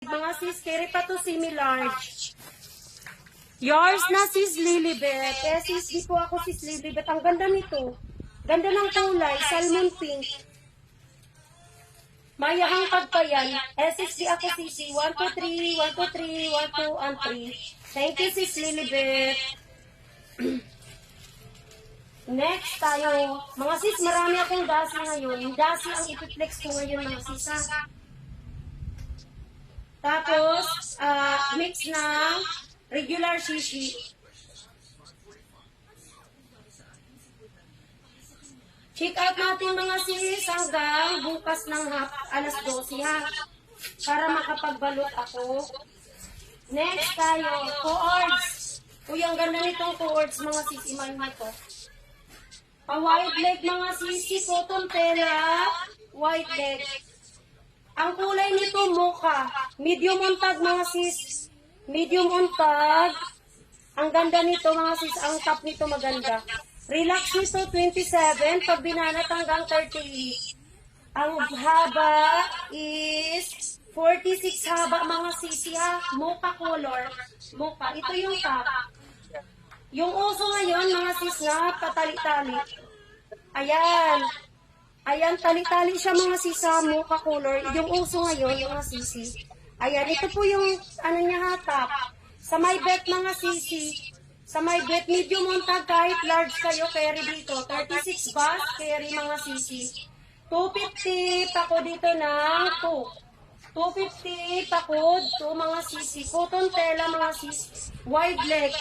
Mga sis, carry pa to semi-large. Yours na sis Lilibet. Eh sis, di po ako sis Lilibet. Ang ganda nito. Ganda ng kulay, salmon pink. Mayahang pagpayan. Eh sis, di ako sis. 1, 2, 3, 1, 2, 3, 1, 2, and 3. Thank you sis Lilibet. Next tayo. Mga sis, marami akong dasi ngayon. Yung dasi ang ipiplex ko ngayon mga sis ha. Tapos, mix ng regular shishi. Check out natin mga sis hanggang bukas ng alas 12 ha. Para makapagbalot ako. Next tayo, coords. Uy, ang ganda nitong coords mga sis, iman na to. Pa-white leg mga sis, cotton tela, white leg. Ang kulay nito mocha. Medium untag mga sis. Medium untag. Ang ganda nito mga sis. Ang top nito maganda. Relax nito 27. Pag binanat hanggang 38. Ang haba is 46 haba mga sis ha. Mocha color. Mocha. Ito yung top. Yung uso ngayon mga sis na patali-tali. Ayan. Ayan, tali-tali siya mga sisa, mocha color. Yung uso ngayon, yung mga sisi. Ayan, ito po yung, ano niya hatap. Sa may bet mga sisi. Sa may bet, medium untag kahit large kayo, carry dito. 36 bus, carry mga sisi. 250, pako dito ng 2. 250, pakod, 2 mga sisi. Cotton tela mga sisi. Wide leg.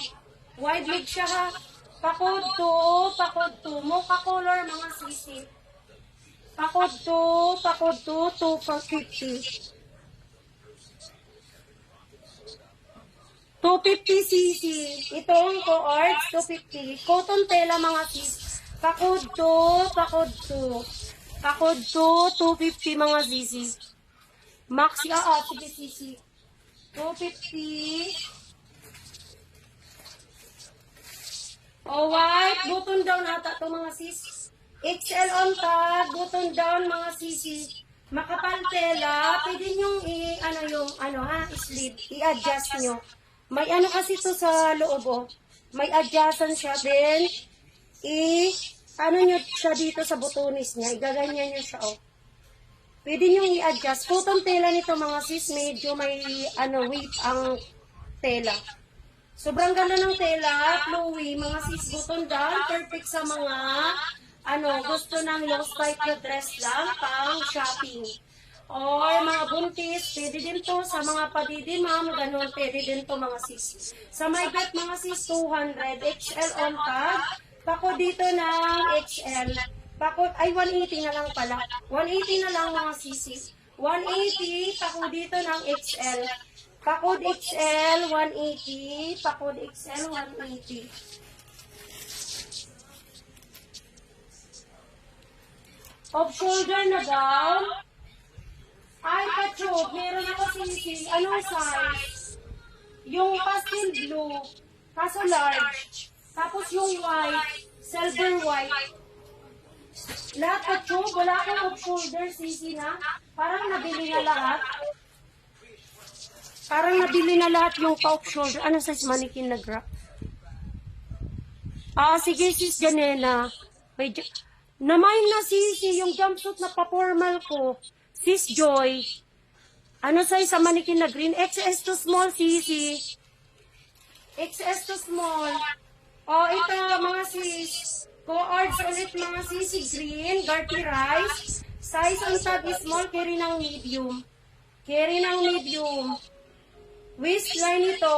Wide leg siya ha. Pakod 2, pakod 2. Mocha color mga sisi. Pakod 2, 250. 250 cc. Ito ang coords, 250. Cotton tela mga sis. Pakod 2, pakod 2. Pakod 2, 250 mga cc. Maxi, sige cc. 250. O white, button down ata ito mga sis. XL on tag, button down mga sisi. Makapal tela, pwede nyong sleeve, i-adjust nyo. May ano kasi to sa loob oh. May adjustan siya, then nyo siya dito sa butonis niya, igaganyan nyo siya oh. Pwede nyong i-adjust. Cotton tela nito mga sis, medyo may weight ang tela. Sobrang ganda ng tela, flowy, mga sis, button down, perfect sa mga gusto ng long stripe na dress lang, pang shopping. Or mga buntis, pwede din to sa mga padidimam, ganun, pwede din to mga sis. Sa my bet mga sis, 200, XL on tag, pako dito ng XL. Pako, ay 180 na lang pala. 180 na lang mga sis. 180, pako dito ng XL. Pakod XL, 180. Pakod XL, 180. Off shoulder na down. Ay, kachog. Meron ako sisi. Anong size? Yung pastel blue. Kaso large. Tapos yung white. Silver white. Lahat kachog. Wala akong off shoulder sisi na. Parang nabili na lahat. Parang nabili na lahat yung pa-off shoulder. Ano size mannequin na grab? Sige sis Janela. Namain na sisi yung jumpsuit na pa-formal ko. Sis Joy. Ano size sa mannequin na green? XS to small sisi. XS to small. Ito mga sis. Coords ulit mga sisi green. Garty rice. Size on tag is small. Carry ng medium. Carry ng medium. Waistline nito,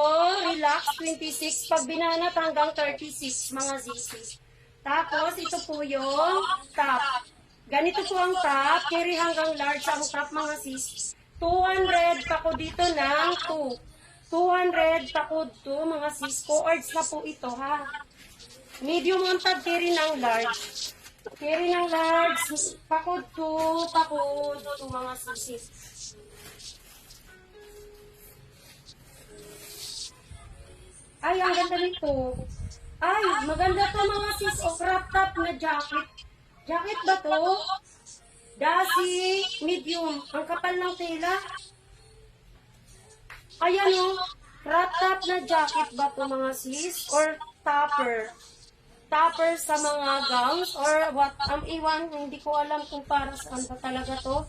relax, 26. Pag binanat hanggang 36, mga zisi. Tapos, ito po yung top. Ganito po ang top. Carry hanggang large ang top, mga sis. 200, pako dito ng 2. 200, pako 2, mga sis. Coords na po ito, ha. Medium ang top, carry ng large. Carry ng large, pako 2, pako 2, mga sis. Ay, ang ganda nito. Ay, maganda to mga sis. O crop top na jacket. Jacket ba to? Dasi, medium. Ang kapal ng tela. Ayan o, crop top na jacket ba to mga sis? Or topper? Topper sa mga gowns? Or what? Iwan, hindi ko alam kung para saan ba talaga to.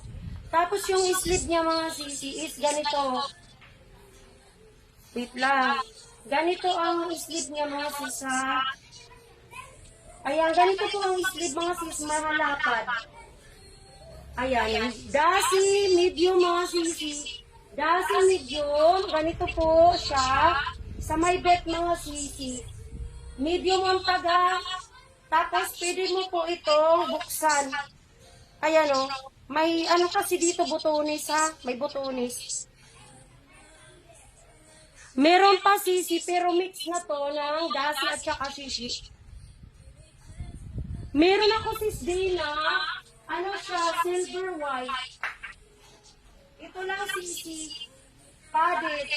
Tapos yung sleeve niya mga sisi is ganito. Wait lang. Ganito ang sleeve niya mga sis ha. Ayan, ganito po ang sleeve mga sis, mahalapad. Ayan, dasi medium mga sisi. Dasi medium, ganito po siya. Sa may bet mga sisi. Medium ang taga. Tapos pwede mo po itong buksan. Ayan o. May ano kasi dito butones ha. May butones. Meron pa sisi pero mix na to ng dasi at saka sisi. Meron ako sis din na ano siya, silver white. Ito lang sisi. Padded.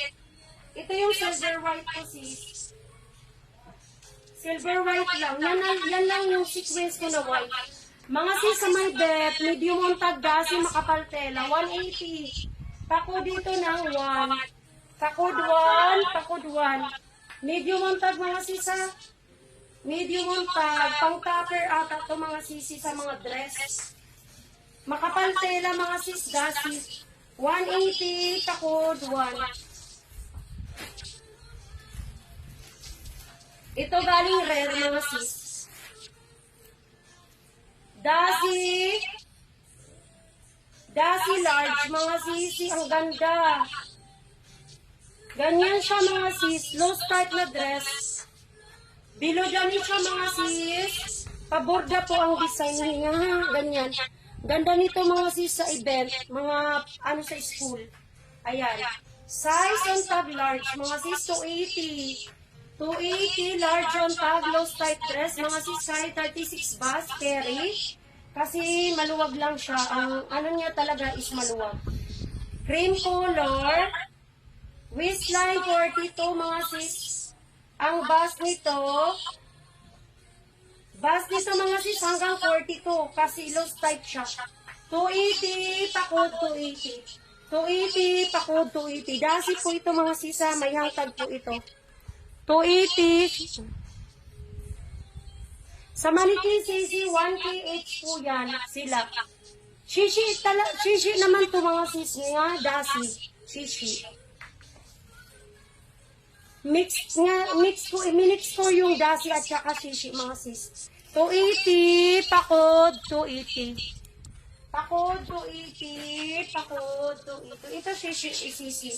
Ito yung silver white ko sis. Silver white lang. Yan lang yung sequence ko na white. Mga sis sa may bet, medium ang tagdasi makapal tela, 180. Pako dito ng 1. Pakod 1, pakod 1. Medium ang tag mga sis ha. Medium ang tag. Pang topper ata to mga sisi sa mga dress. Makapal tela mga sis dasi. 180, pakod 1. Ito galing rare mga sis. Dasi large mga sisi, ang ganda. Ganyan siya mga sis, low start na dress. Below ganyan siya mga sis. Paborda po ang design niya, ganyan. Ganda nito mga sis sa event, mga ano sa school. Ayan. Size on tag large, mga sis 280. 280 large on tag, low start dress, mga sis size 36 bus, carry. Kasi maluwag lang siya. Ang ano niya talaga is maluwag. Cream color. Waistline 42 mga sis. Ang bust nito mga sis hanggang 42 kasi loose type siya. 280 pakod 280. 280 pakod 280. Dasi po ito mga sis, may hangtag po ito. 280. Sa manikin sisi 1K each po yan sila. Shishi naman to mga sis nga dasi. Shishi. Minix ko yung dasi at saka shishi mga sis. 280, pakod, 280. Pakod, 280, pakod, 280. Ito shishi.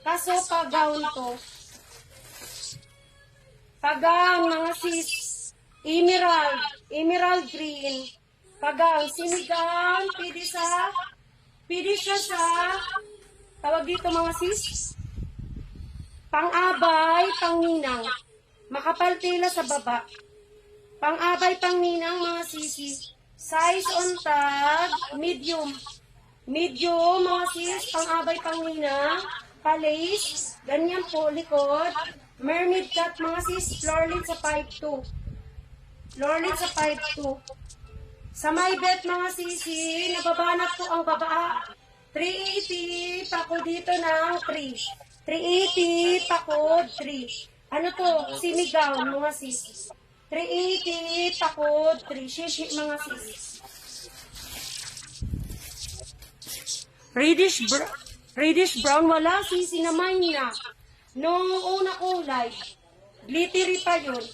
Kaso pag-gown to. Pag-gown mga sis. Emerald green. Pag-gown, sinigang, pwede siya sa, tawag dito mga sis. Pang-abay, pang-ninang. Makapal tela sa baba. Pang-abay, pang-ninang, mga sisi. Size on tag, medium. Medium, mga sis, pang-abay, pang-ninang. Palace, ganyan po, likod. Mermaid cut, mga sis, floor lid sa 5'2". Floor lid sa 5'2". Sa my bed, mga sisi, nababanat po ang baba. 380, pako dito ng 3. 380, pakod, 3. Ano to? Sinigaw, mga sis. 380, pakod, 3. Shishi, mga sis. Reddish brown, wala sisi naman na. Nung una kong live, glittery pa yun.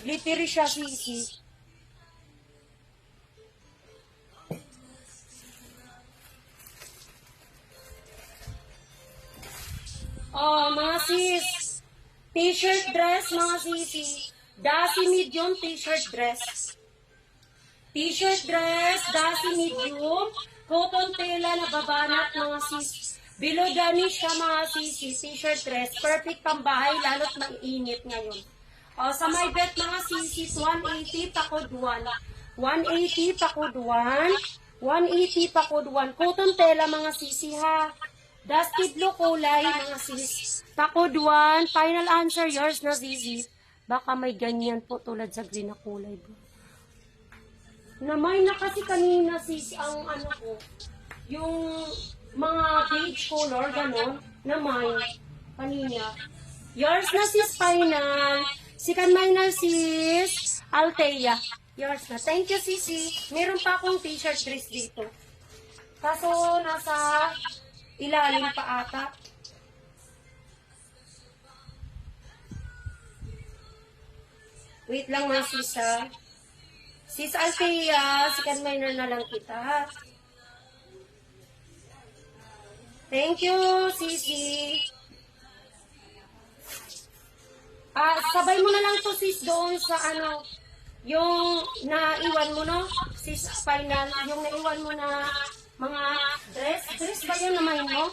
Glittery siya, sisi. Oh, mga sis. T-shirt dress, mga sisi. Dasi medium t-shirt dress. T-shirt dress, dasi medium. Cotton tela na babanat, mga sis. Below gani siya, mga sisi. T-shirt dress. Perfect pambahay, lalo't mainit ngayon. O, sa my bet, mga sisi, 180 pakod 1. 180 pakod 1. 180 pakod 1. Cotton tela, mga sisi, ha. Dusty blue kulay, mga sis. Pakod 1. Final answer, yours na Zizi. Baka may ganyan po tulad sa green na kulay. Namay na kasi kanina sis ang ano ko. Yung mga beige color, ganon. na mine. Kanina. Yours na sis Final. Second minor sis Althea. Yours na. Thank you sisi. Meron pa akong t-shirt dress dito. Kaso nasa ilalim pa ata. Wait lang mga sis ha. Sis Althea, second minor na lang kita. Thank you, sisi. Sabay mo na lang to sis doon sa ano, yung naiwan mo no, sis Final, yung naiwan mo na mga dress ba yun naman mo?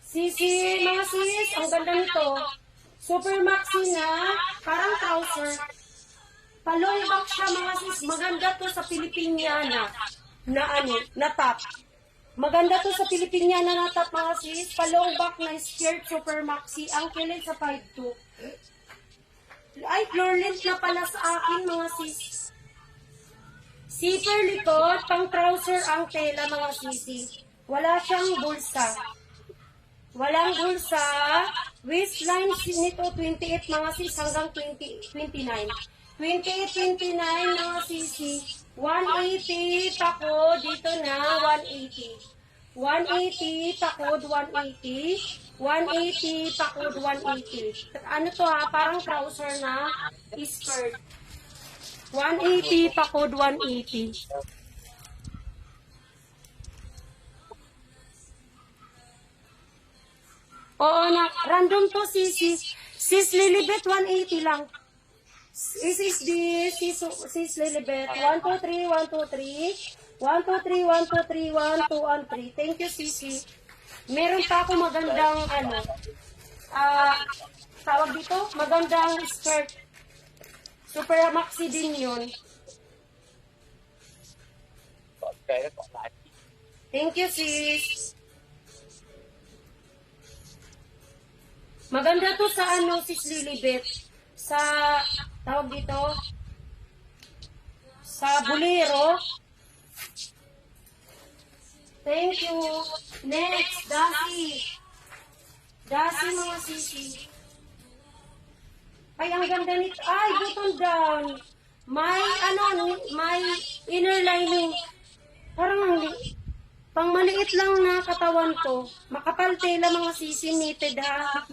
Sisi, mga sis, ang ganda nito. Super maxi na, parang trouser. Palong back siya mga sis, maganda to sa Pilipiniana na top. Maganda to sa Pilipiniana na top mga sis, palong back na skirt, super maxi, ang kilid sa 5'2". Ay, floor length na pala sa akin mga sis. Zipper likod, pang trouser ang tela mga sisi. Wala siyang bulsa. Walang bulsa. Waistline nito 28 mga sis hanggang 29. 28, 29 mga sisi. 180 pako dito na 180. 180 pakod 180. 180 pakod 180. Ano to ha? Parang trouser na skirt. 180 pakod 180. Oo na, random to sis Lilibet 180 lang. Sis Lilibet 1 2 3 1 2 3 1 2 3 1 2 3 1 2 and 3. Thank you sisi. Meron pa ako magandang ano tawag dito, magandang skirt. Super maxi din yun. Thank you, sis. Maganda to sa ano, sis Lilibet. Sa, tawag dito, sa Bolero. Thank you. Next, Dasi. Dasi mga sisi. Ay, ang ganda nito. Ay, button down. May, ano, may inner lining. Parang, pang maliit lang na katawan to. Makapal tela mga sisi, knitted ha.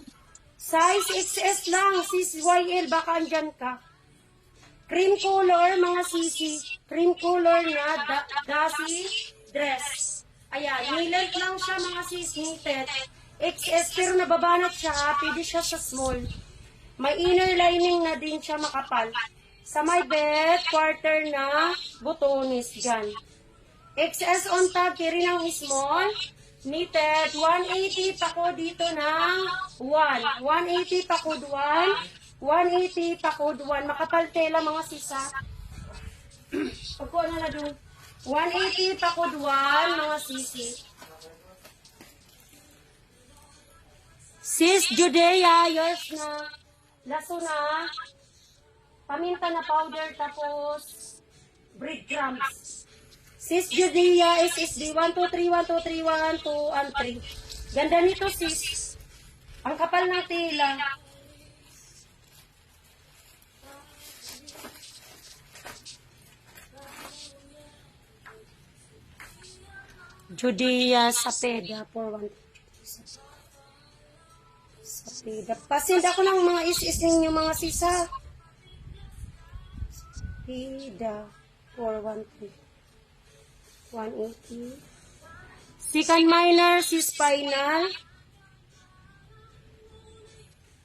Size XS lang, sis YL, baka andyan ka. Cream color, mga sisi. Cream color na Dasi dress. Ayan, nilant lang siya mga sis, knitted. XS, pero nababanat siya, pwede siya sa small. May inner lining na din siya makapal. Sa may bed, quarter na butonis gan. XS on tag, kiri ng small. Knitted, 180 pako dito ng 1. 180 pakod 1. 180 pakod 1. Makapal tela mga sisa. Pagkuha na na doon. 180 pakod 1 mga sisi. Sis Judea, yours na. Laso na. Paminta na powder tapos breadcrumbs. Sis Judea, SSD 1, 2, 3, 1, 2, 3, 1, 2, and 3. Ganda nito sis. Ang kapal ng tela. Judea Sapeda for 1. Sapeda. Pasind ako ng mga is ninyo mga sisa. Sapeda for 1. 180. Second minor, sis final.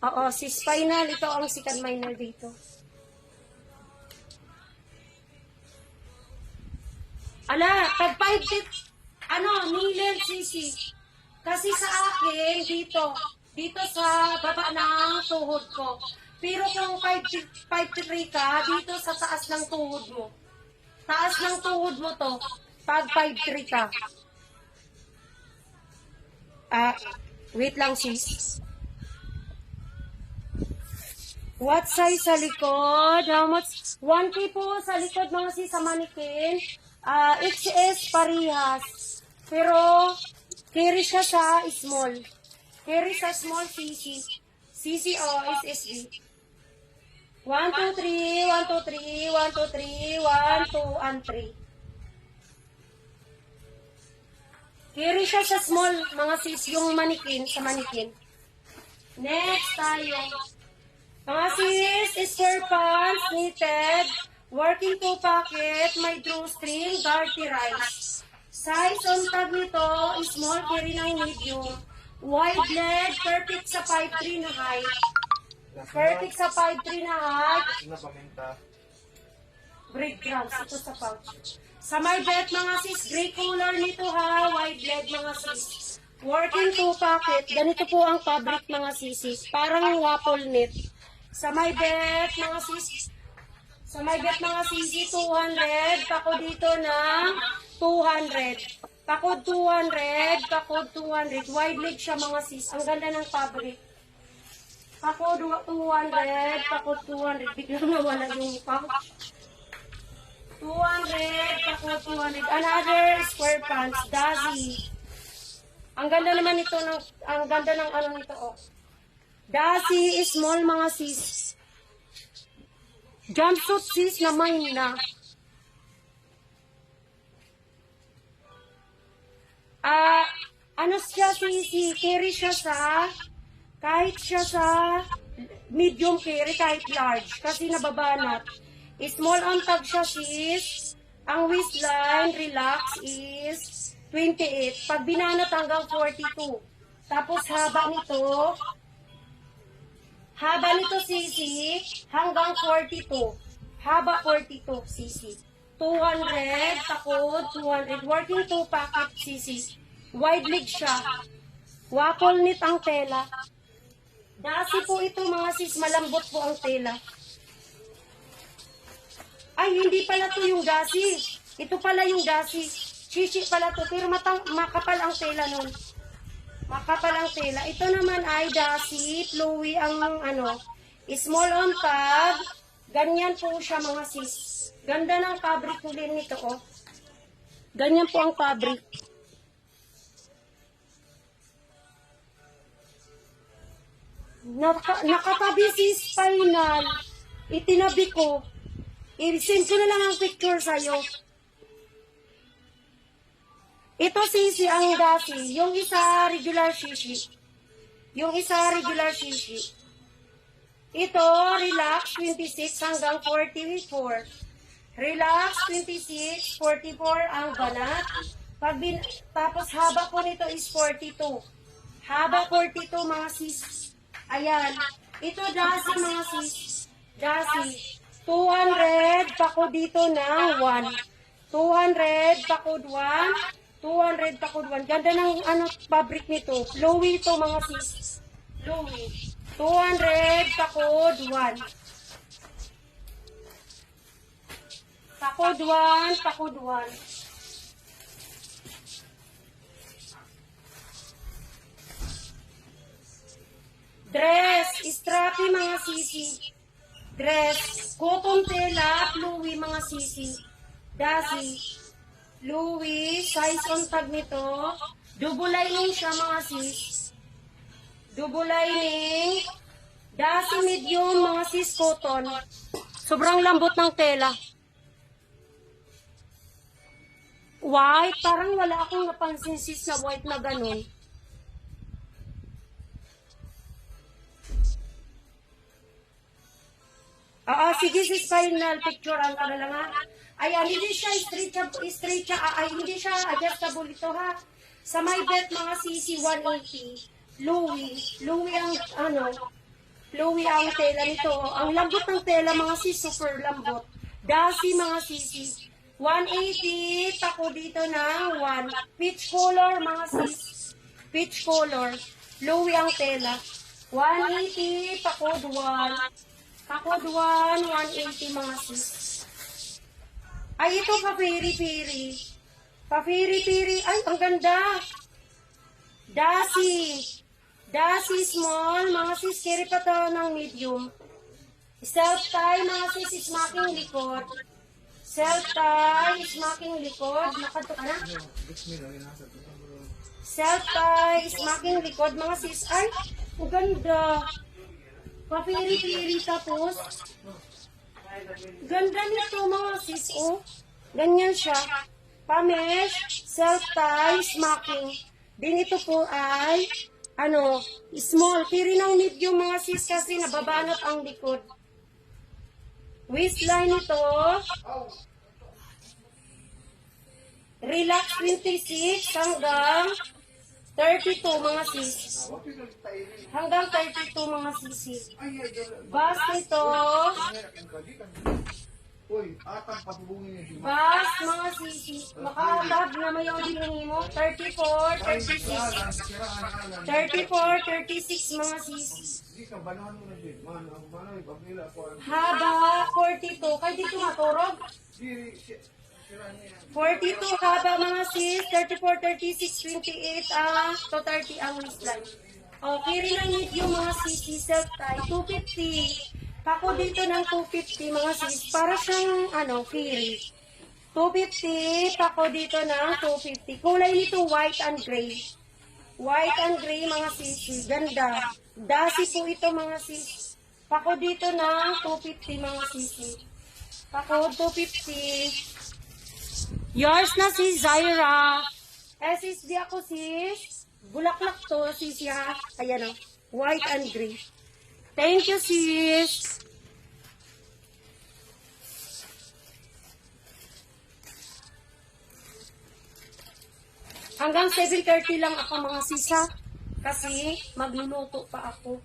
Oo, sis final. Ito ang second minor dito. Ala, pag 5 nilen sisi. Kasi sa akin, dito sa baba ng tuhod ko. Pero kung 5'3" ka, dito sa taas ng tuhod mo. Taas ng tuhod mo to. Pag 5'3" ka. Wait lang sis. What size sa likod? How much? 1K po sa likod mga sis sa manikin. XS parehas. Pero Carry siya sa small. Carry sa small CC. CC o SSB. 1, 2, 3, 1, 2, 3, 1, 2, 3, 1, 2, and 3. Carry siya sa small, mga sis, yung manikin, sa manikin. Next tayo. Mga sis, square pants, knitted, working 2 pocket, may drawstring, garter rice. Size on tag nito, small, carry ng medium. Wide leg, perfect sa 5'3 na height. Perfect sa 5'3 na height. Breadcrumbs, ito sa pouch. Sa may bet mga sis, gray color nito ha, wide leg mga sis. Working 2 pocket, ganito po ang fabric mga sisis, parang waffle knit. Sa may bet mga sis, sa may bet mga sisi, 200, pako dito ng 200. Pakod 200, pakod 200. Wide leg siya mga sis. Ang ganda ng fabric. Pakod 200, pakod 200. Biglang nawala yung pouch. 200, pakod 200. Another square pants, Dazi. Ang ganda naman ito ng, ang ganda ng ano nito oh. Dazi small mga sis. Jumpsuit sis na may na. Ano siya sisi, carry siya sa, kahit siya sa medium carry, kahit large, kasi nababanat. Small on tag siya sis, ang waistline, relax, is 28. Pag binanat hanggang 42. Tapos haba nito sisi, hanggang 42. Haba 42 sisi. 200, takod, 200. Working 2 pocket sisi. Wide leg siya. Waffle knit ang tela. Dasi po ito mga sis, malambot po ang tela. Ay, hindi pala to yung dasi. Ito pala yung dasi. Chichi pala to, pero makapal ang tela nun. Makapal ang tela. Ito naman ay dasi, flowy ang ano, small on tag. Ganyan po siya mga sis. Ganda ng fabric din nito oh. Ganyan po ang fabric. Nakatabi si spinal. Itinabi ko. I-send ko na lang ang picture sa'yo. Ito sisi ang dasi. Yung isa regular shishi. Yung isa regular shishi. Ito relax 26 hanggang 44. Relax 26, 44 ang banat. Tapos haba po nito is 42. Haba 42 mga sis. Ayan. Ito dasi mga sis. Dasi. 200, pako dito ng 1. 200, pakod 1. 200, pakod 1. Ganda ng ano, fabric nito. Flowy ito mga sis. Flowy. 200, pakod 1. Pakod 1, pakod 1. Dress, strappy mga sisi. Dress, cotton tela, flowy mga sisi. Dasi, flowy, size on tag nito. Double lining siya mga sis. Double lining. Dasi medium mga sis cotton. Sobrang lambot ng tela. White, parang wala akong napansin sis na white na ganun. Sige sis, final picture ang ka na lang ha. Ayan, hindi siya straight siya, hindi siya adjustable ito ha. Sa my bet mga sisi 180. Louis ang ano, Louis ang tela nito. Ang lambot ng tela mga sis, super lambot. Dasi mga sisi. 180, tako dito ng 1. Peach color mga sis. Peach color. Louis ang tela. 180, pakod 1. Pakod 1, 180 mga sis. Ay, ito pa-piri-piri. Pa-piri-piri. Ay, ang ganda. Dasi. Dasi small. Mga sis, carry pa to ng medium. Self-tie, mga sis, smacking likod. Self-tie, smacking likod. Nakato ka na? Self-tie, smacking likod, mga sis. Ay, ang ganda. Papiri-piri tapos. Ganda nito, mga sis, oh. Ganyan siya. Pamesh, self-tie, smacking. Din ito po ay, small. Piri ng medium, mga sis, kasi nababanat ang likod. Waistline ito. Relax 26 hanggang 32 mga sis. Hanggang 32 mga sisi. Bas nito. Bas mga sisi. Makaabag na mayaw din mo. 34, 36. 34, 36 mga sisi. Haba 42. Kaya dito maturog. 42 haba mga sis, 34, 36, 28 to 30 ang waistline. Okay, rin ang medium mga sis, self-tie, 250. Kako dito ng 250 mga sis, para siyang carry. 250, kako dito ng 250. Kulay nito white and gray. White and gray mga sis, ganda. Dasi po ito mga sis. Kako dito ng 250 mga sis. Kako 250. Yours na si Zaira. SSD ako sis. Bulaklak to sis ya. Ayan o. White and gray. Thank you sis. Hanggang 7:30 lang ako mga sisa. Kasi magluluto pa ako.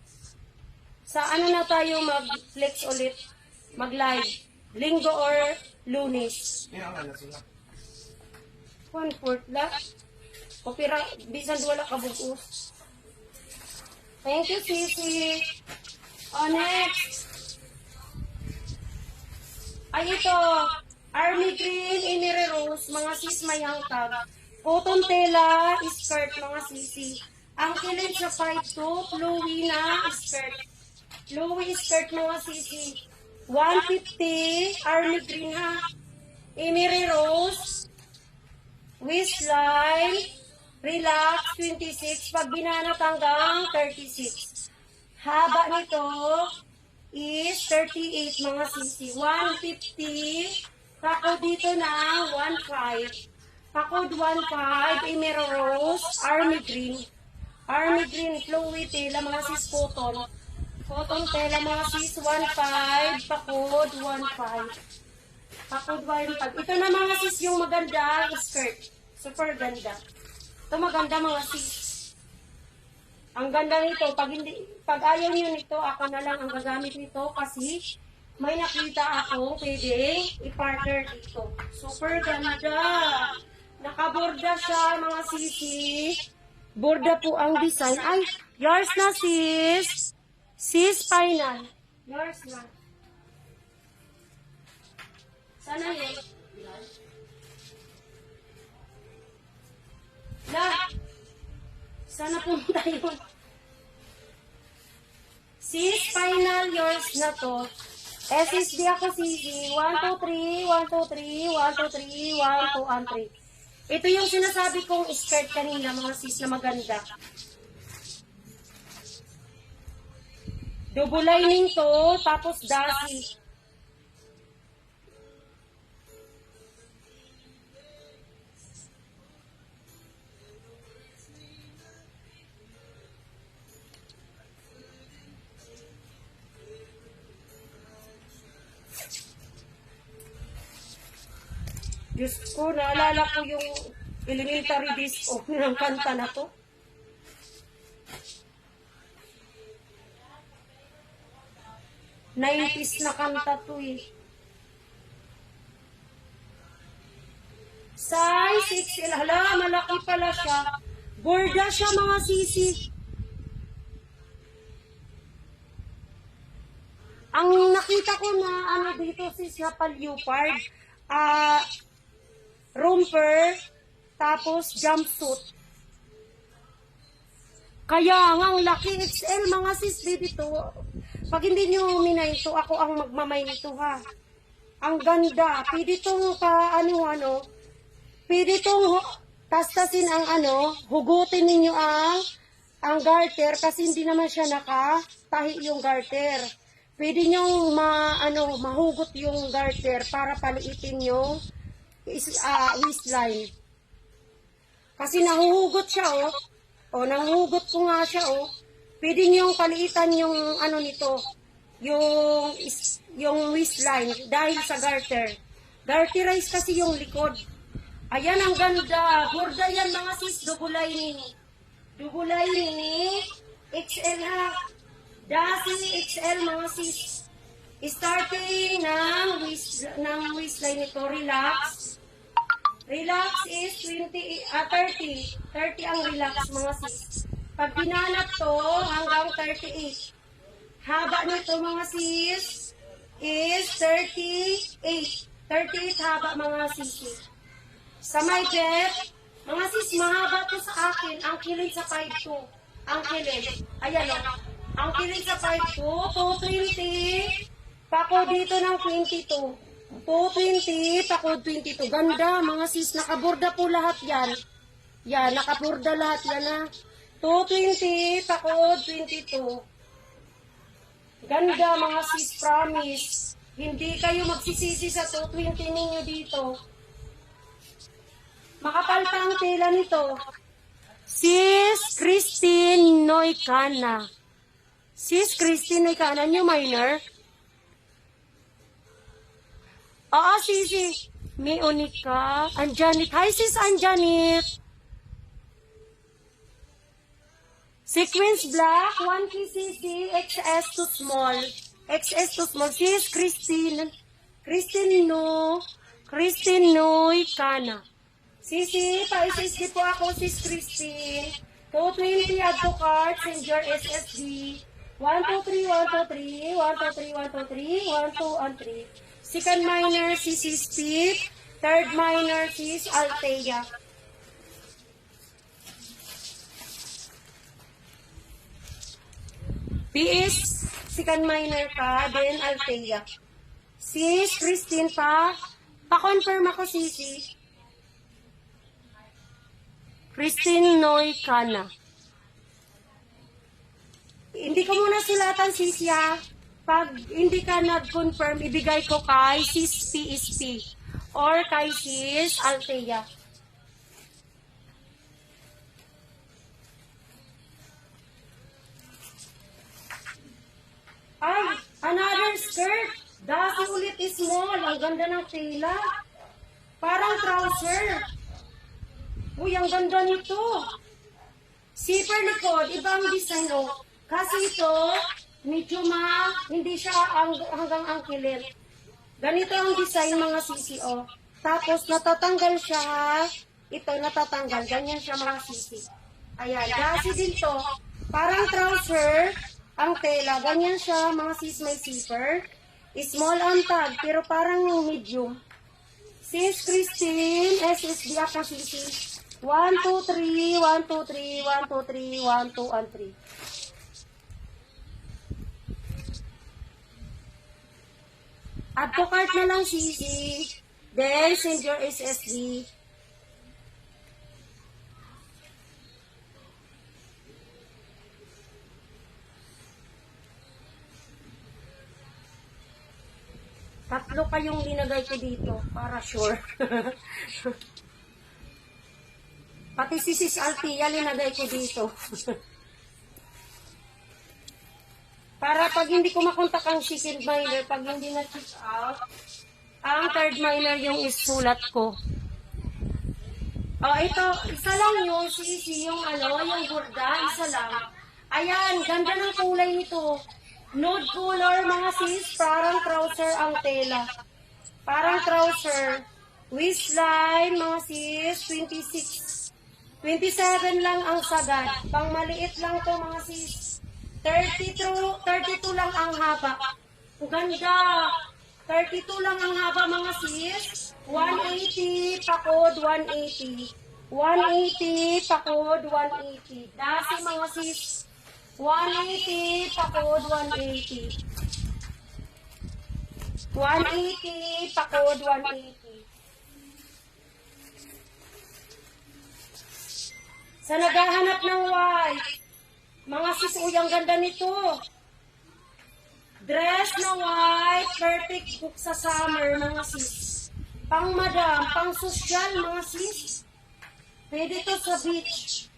Sa ano na tayo mag-flex ulit? Mag-live. Linggo or Lunes. 1/4 lang. O pira, bisan wala ka bugos. Thank you, Sisi. O, next. Ay, ito. Army green, Emiri rose, mga sis mayang tag. Cotton tela, skirt, mga sisi. Ang kilid sa 5'2", flowy na skirt. Flowy skirt, mga sisi. 150, army green ha. Emiri rose. Waistline, relax, 26. Pag binanat hanggang 36. Haba nito is 38 mga sisi. 150. Tako dito na 1.5. Pakod 1.5. Emero rose, army green. Army green, flowy tela mga sis cotton. Cotton tela mga sis 1.5. Pakod 1.5. Pakod 1.5. Ito na mga sis yung maganda skirt. Super ganda. Ito maganda mga sis. Ang ganda nito. Pag ayaw niyo nito, ako na lang ang gagamit nito kasi may nakita ako pwede i-partner dito. Super ganda. Nakaborda siya mga sisi. Borda po ang design. Ay, yours na sis. Sis final. Yours na. Sana yun. Sana pumunta yun. Sis, final yours na to. SSD ako sisi. 1, 2, 3, 1, 2, 3, 1, 2, 3, 1, 2, and 3. Ito yung sinasabi kong skirt kanina mga sis na maganda. Double lining to, tapos dasi. Diyos ko, naalala ko yung elementary disc ng kanta na to. '90s na kanta to eh. Size 6L. Hala, malaki pala siya. Borda siya mga sisi. Ang nakita ko na ano dito sis na pa-leopard. Romper, tapos jumpsuit. Kaya nga, ang laki XL mga sis, baby to. Pag hindi nyo minay ito, ako ang magmamay nito ha. Ang ganda. Pwede itong pwede itong tastasin ang hugutin ninyo ang garter kasi hindi naman siya nakatahi yung garter. Pwede nyo mahugot yung garter para paliitin yung waistline. Kasi nahuhugot siya, nahuhugot ko nga siya, Pwede nyo paliitan yung nito, yung waistline dahil sa garter. Garterize kasi yung likod. Ayan, ang ganda. Burda yan mga sis, dugulay ni XL ha. Dasi XL mga sis. Starting ng waistline nito, relax. Relax is 30 ang relax mga sis. Pag binanat to, hanggang 38. Haba nito mga sis is 38. 38 haba mga sis. Sa my bed, mga sis, mahaba to sa akin. Ang kilid sa 5'2". Ang kilid. Ayan o. Ang kilid sa 5'2", 220. Pako dito ng 22. 220, pako 22. Ganda, mga sis. Nakaburda po lahat yan. Yan, nakaburda lahat yan ha. 220, pako 22. Ganda, mga sis, promise. Hindi kayo magsisisi sa 220 ninyo dito. Makapal pa ang tela nito. Sis Christine Noycana. Sis Christine Noycana, new minor. Oo, sisi. May Unika. Anjanit. Hi, sis Anjanit. Sequence black, 1 kcc, XS to small. XS to small. Sis Christine Noycana. Sisi, pa-SSD po ako, sis Christine. 220 add to cart, send your SSD. 123, 123, 123, 123, 12 and 3. Second minor, sis Speed. Third minor, sis Althea. PS, second minor ka, then Althea. Sis Christine pa-confirm ako, sisi. Christine Noycana. Hindi ko muna sulatan, sis, ya. Pag hindi ka nag-confirm, ibigay ko kay sis PSP or kay sis Althea. Ay, another skirt. Dasi ulit is small. Ang ganda ng tela. Parang trouser. Uy, ang ganda nito. Zipper likod, ibang design Kasi ito, medyo hindi siya hanggang ang kilid. Ganito ang design mga sisi Tapos natatanggal siya. Ito natatanggal. Ganyan siya mga sisi. Ayan, dasi din to. Parang trouser ang tela. Ganyan siya mga sis, may zipper. Small ang tag, pero parang medium. Sis Christine, SSD ako sisi. 1, 2, 3, 1, 2, 3, 1, 2, 3, 1, 2, and 3. Add to cart na lang, sisi. Then, send your SSD. Tatlo kayong linagay ko dito, para sure. Pati si Sis Althea, linagay ko dito. Para pag hindi ko makontak ang second minor, pag hindi na-check out, ang third minor yung isulat ko. Ito, isa lang yung sisi, yung burda, isa lang. Ayan, ganda ng kulay nito. Nude color, mga sis, parang trouser ang tela. Parang trouser. Waistline, mga sis, 26. 27 lang ang sagad. Pang maliit lang to mga sis. 32 lang ang haba. Ang ganda. 32 lang ang haba mga sis. 180, pakod 180. 180, pakod 180. Dasi mga sis. 180, pakod 180. 180, pakod 180. Sa naghahanap ng white, mga sis, uy, ang ganda nito. Dress na white, perfect book sa summer, mga sis. Pang madam, pang social, mga sis. Pwede to sa beach.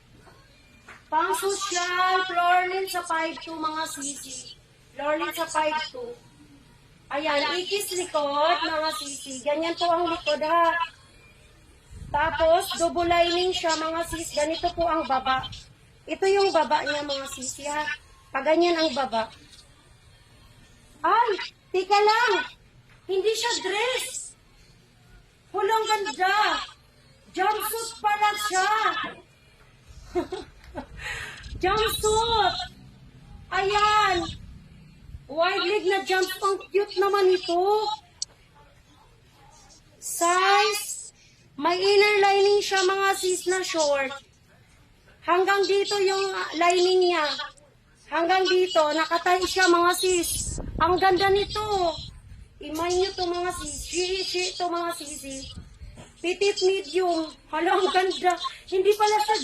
Pang social, Florlin sa 5'2", mga sisi. Florlin sa 5'2". Ayan, ikis likod, mga sisi. Ganyan po ang likod, ha. Tapos, double lining siya, mga sis. Ganito po ang baba. Ito yung baba niya, mga sisi, ha. Paganyan ang baba. Ay, tika lang. Hindi siya dress. Hulang ganda. Jumpsuit pala siya. Jumpsuit. Ayan. Wide leg na jumpsuit. Ang cute naman ito. Size. May inner lining siya, mga sis, na short. Hanggang dito yung lining niya. Hanggang dito, nakatay siya, mga sis. Ang ganda nito. Imay nyo to, mga sis. Shi to, mga sisi. Petit medium. Hala, ang ganda. Hindi pala siya,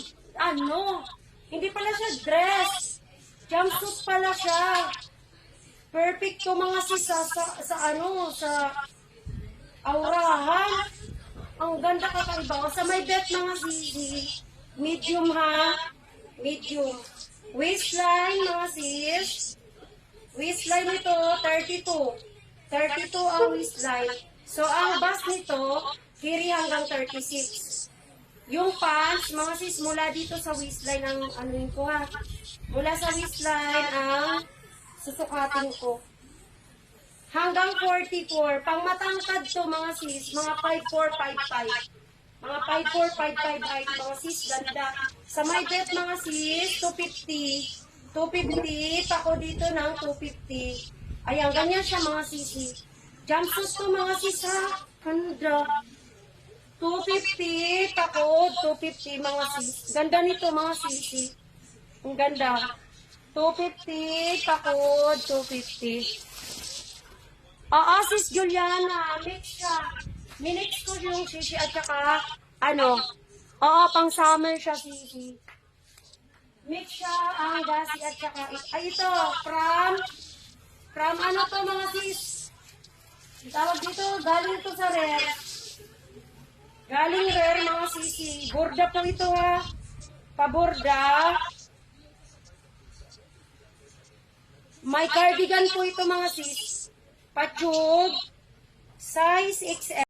hindi pala siya dress. Jumpsuit pala siya. Perfect to, mga sis, sa aurahan. Ang ganda, kakaiba. Sa may bet, mga sisi. Medium, ha? Medium. Waistline, mga sis. Waistline nito, 32. 32 ang waistline. So, ang bust nito, carry hanggang 36. Yung pants, mga sis, mula dito sa waistline ang anuin ko, ha. Mula sa waistline ang susukatin ko. Hanggang 44. Pang matangkad to, mga sis, mga 54, 55. Mga 54, 55 height, mga sis, ganda. Sa may bet, mga sis, 250. 250, tako dito ng 250. Ayan, ganyan siya, mga sisi. Jumpsuit to, mga sis, ha. Ganda. 250, tako, 250, mga sis. Ganda nito, mga sisi. Ang ganda. 250, tako, 250. Sis Juliana, mix siya. Minix ko yung sisi at saka, pang summer siya, sisi. Mix siya ang gasi at saka, ito, from ano to, mga sis? Tawag dito, galing to sa rare. Galing rare, mga sisi. Borda po ito, ha. Paborda. May cardigan po ito, mga sis. Patsyog. Size XL.